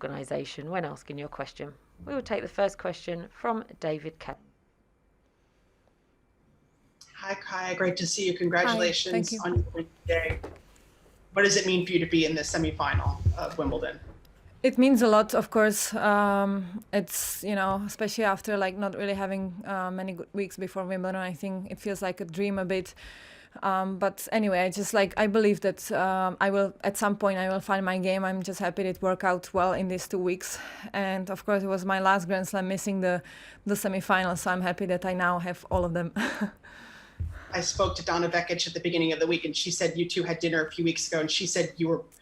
organisation when asking your question. We will take the first question from David K. Hi, Kai. Great to see you. Hi, Congratulations thank you. on your win today. What does it mean for you to be in the semifinal of Wimbledon? It means a lot, of course. It's, especially after like not really having many good weeks before Wimbledon, I think it feels like a dream a bit. But anyway, I believe that at some point I will find my game. I'm just happy it worked out well in these 2 weeks. And of course, it was my last Grand Slam missing the semifinals, so I'm happy that I now have all of them. I spoke to Donna Vekic at the beginning of the week, and she said you two had dinner a few weeks ago, and she said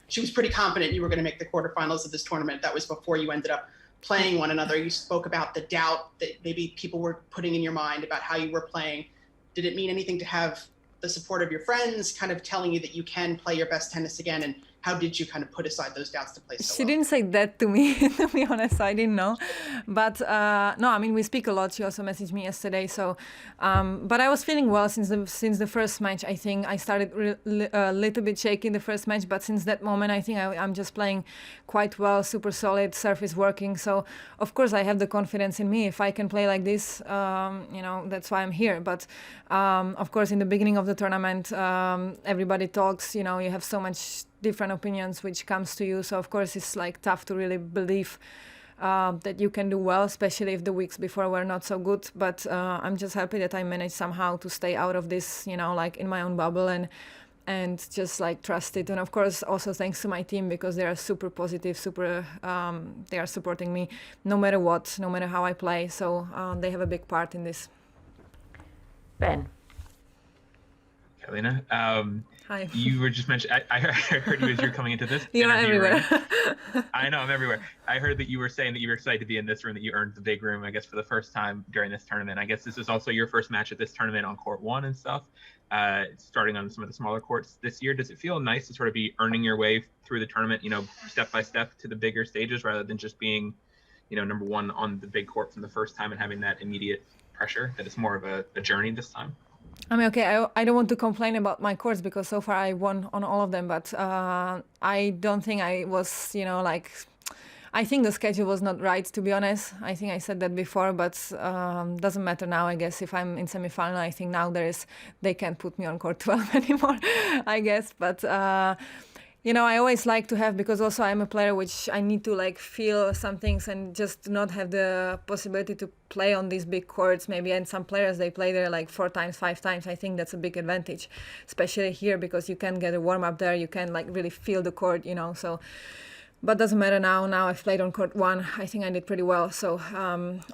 she was pretty confident you were going to make the quarterfinals of this tournament. That was before you ended up playing one another. You spoke about the doubt that maybe people were putting in your mind about how you were playing. Did it mean anything to have the support of your friends kind of telling you that you can play your best tennis again? And how did you kind of put aside those doubts to play so She well? didn't say that to me, to be honest. I didn't know. But no, I mean, we speak a lot. She also messaged me yesterday. So, but I was feeling well since the first match. I think I started a little bit shaky in the first match. But since that moment, I think I'm just playing quite well, super solid, serve is working. So, of course, I have the confidence in me. If I can play like this, that's why I'm here. But, of course, in the beginning of the tournament, everybody talks, you have so much different opinions which comes to you, so of course it's like tough to really believe that you can do well, especially if the weeks before were not so good. But I'm just happy that I managed somehow to stay out of this, like in my own bubble and just like trust it. And of course also thanks to my team, because they are super positive, they are supporting me no matter what, no matter how I play, so they have a big part in this. Ben. Karolina, Hi. you were just mentioning, I heard you as you're coming into this You're interview everywhere. room. I know, I'm everywhere. I heard that you were saying that you were excited to be in this room, that you earned the big room, I guess, for the first time during this tournament. I guess this is also your first match at this tournament on court one and stuff, starting on some of the smaller courts this year. Does it feel nice to sort of be earning your way through the tournament, step by step to the bigger stages, rather than just being, number one on the big court from the first time and having that immediate pressure, that it's more of a journey this time? I mean, okay, I don't want to complain about my courts because so far I won on all of them, but I don't think I was, I think the schedule was not right, to be honest. I think I said that before, but doesn't matter now, I guess. If I'm in semifinal, I think now they can't put me on court 12 anymore, I guess. But I always like to have, because also I'm a player which I need to feel some things and just not have the possibility to play on these big courts maybe. And some players, they play there 4 times, 5 times. I think that's a big advantage, especially here, because you can get a warm up there. You can really feel the court, so. But doesn't matter now. Now I've played on court 1. I think I did pretty well. So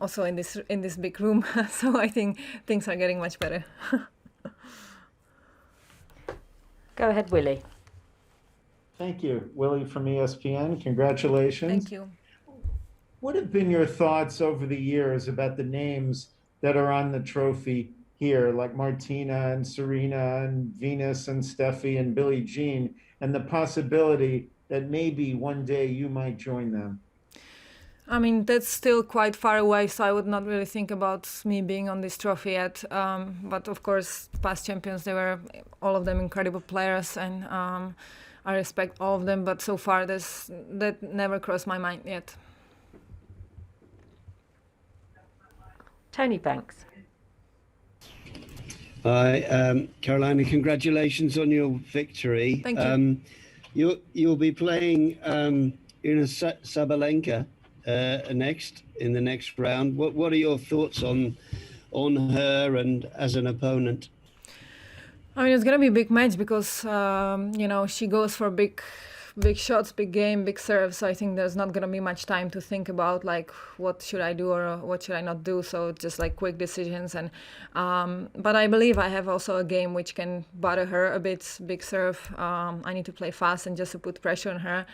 also in this big room. So I think things are getting much better. Go ahead, Willie. Thank you. Willie from ESPN. Congratulations. Thank you. What have been your thoughts over the years about the names that are on the trophy here, like Martina and Serena and Venus and Steffi and Billie Jean, and the possibility that maybe one day you might join them? I mean, that's still quite far away, so I would not really think about me being on this trophy yet. But of course, past champions, they were all of them incredible players, and I respect all of them, but so far that never crossed my mind yet. Tony Banks. Hi, Karolina, congratulations on your victory. Thank you. You'll be playing Una Sabalenka next in the next round. What are your thoughts on her and as an opponent? I mean, it's gonna be a big match because she goes for big shots, big game, big serve. So I think there's not gonna be much time to think about what should I do or what should I not do. So just quick decisions. And but I believe I have also a game which can bother her a bit. Big serve. I need to play fast and just to put pressure on her.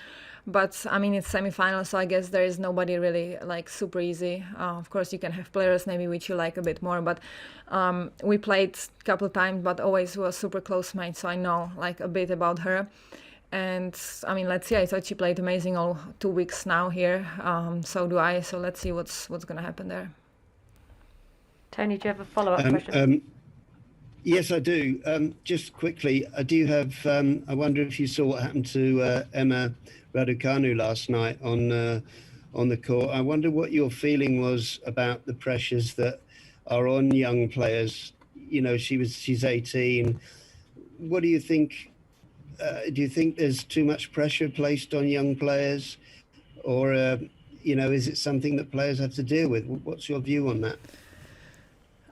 But I mean, it's semifinals, so I guess there is nobody really super easy. Of course, you can have players maybe which you like a bit more, but we played a couple of times, but always was super close match, so I know a bit about her. And I mean, let's see. I thought she played amazing all 2 weeks now here. So do I. So let's see what's going to happen there. Tony, do you have a follow-up question? Yes, I do. Just quickly, I do have. I wonder if you saw what happened to Emma Raducanu last night on the court. I wonder what your feeling was about the pressures that are on young players. You know, she's 18. What do you think? Do you think there's too much pressure placed on young players, or you know, is it something that players have to deal with? What's your view on that?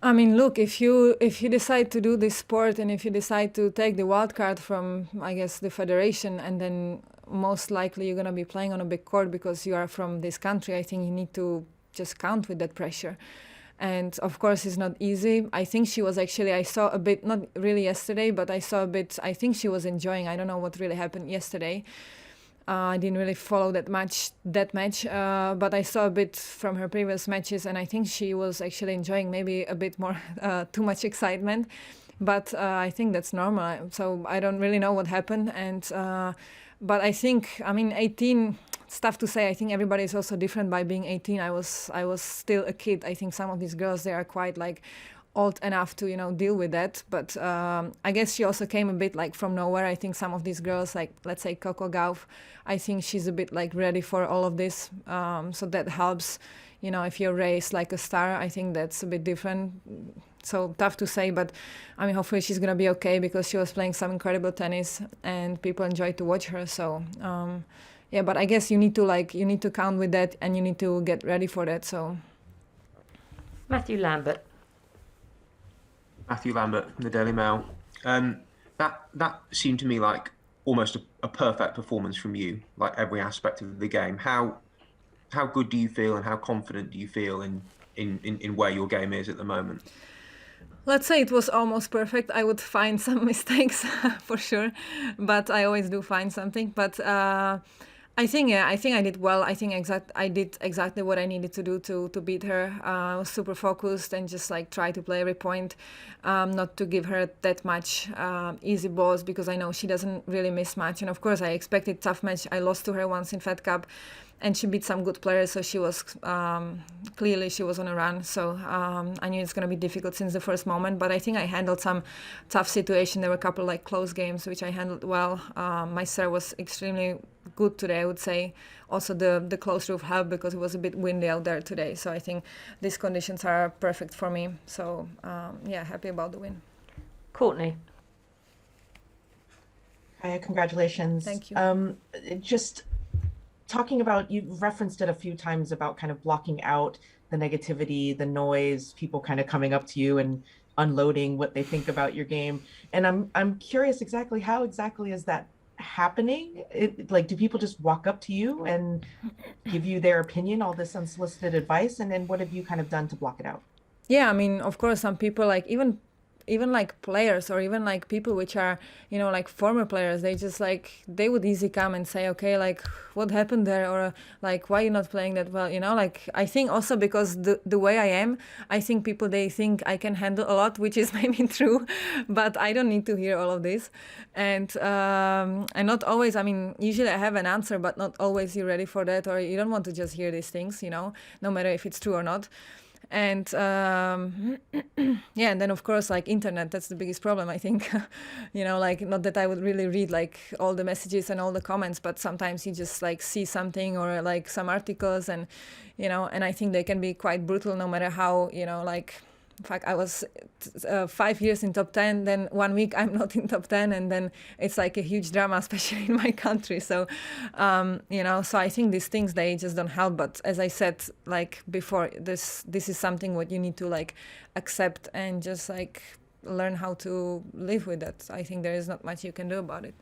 I mean, look, if you decide to do this sport and if you decide to take the wild card from, I guess, the federation, and then most likely you're going to be playing on a big court because you are from this country, I think you need to just count with that pressure. And of course, it's not easy. I think she was actually, I saw a bit, not really yesterday, but I saw a bit, I think she was enjoying, I don't know what really happened yesterday. I didn't really follow that match, but I saw a bit from her previous matches, and I think she was actually enjoying maybe a bit more, too much excitement. But I think that's normal. So I don't really know what happened. But I think, I mean, 18, it's tough to say. I think everybody is also different by being 18. I was still a kid. I think some of these girls, they are quite like old enough to, you know, deal with that. But I guess she also came a bit like from nowhere. I think some of these girls, like let's say Coco Gauff, I think she's a bit like ready for all of this. So that helps. You know, if you're raised like a star, I think that's a bit different. So tough to say, but I mean, hopefully she's gonna be okay because she was playing some incredible tennis and people enjoyed to watch her. So yeah, but I guess you need to count with that and you need to get ready for that. So Matthew Lambert. Matthew Lambert from the Daily Mail. That seemed to me like almost a perfect performance from you, like every aspect of the game. How good do you feel and how confident do you feel in where your game is at the moment? let's say it was almost perfect. I would find some mistakes for sure, but I always do find something. But I think I did well. I think I did exactly what I needed to do to beat her. I was super focused and just like try to play every point, not to give her that much easy balls because I know she doesn't really miss much. And of course, I expected tough match. I lost to her once in Fed Cup, and she beat some good players. So she was clearly she was on a run. So I knew it's going to be difficult since the first moment. But I think I handled some tough situation. There were a couple like close games which I handled well. My serve was extremely good today, I would say. Also the close roof helped because it was a bit windy out there today. So I think these conditions are perfect for me. So yeah, happy about the win. Courtney. Hi, congratulations. Thank you. Just talking about, you've referenced it a few times about kind of blocking out the negativity, the noise, people kind of coming up to you and unloading what they think about your game. And I'm curious exactly how exactly is that happening? Like, do people just walk up to you and give you their opinion, all this unsolicited advice? And then what have you kind of done to block it out? Yeah, I mean, of course, some people like even like players or even like people which are, you know, like former players, they just like, they would easily come and say, okay, like what happened there? Or like, why are you not playing that well? You know, like, I think also because the way I am, I think people, they think I can handle a lot, which is maybe true, but I don't need to hear all of this. And not always, I mean, usually I have an answer, but not always you're ready for that, or you don't want to just hear these things, you know, no matter if it's true or not. And yeah, and then of course, like internet, that's the biggest problem, I think. You know, like, not that I would really read like all the messages and all the comments, but sometimes you just like see something or like some articles, and you know, and I think they can be quite brutal no matter how, you know, like, in fact, I was 5 years in top 10, then 1 week I'm not in top 10, and then it's like a huge drama, especially in my country. So, you know, so I think these things, they just don't help. But as I said, like before, this is something what you need to like accept and just like learn how to live with it. I think there is not much you can do about it.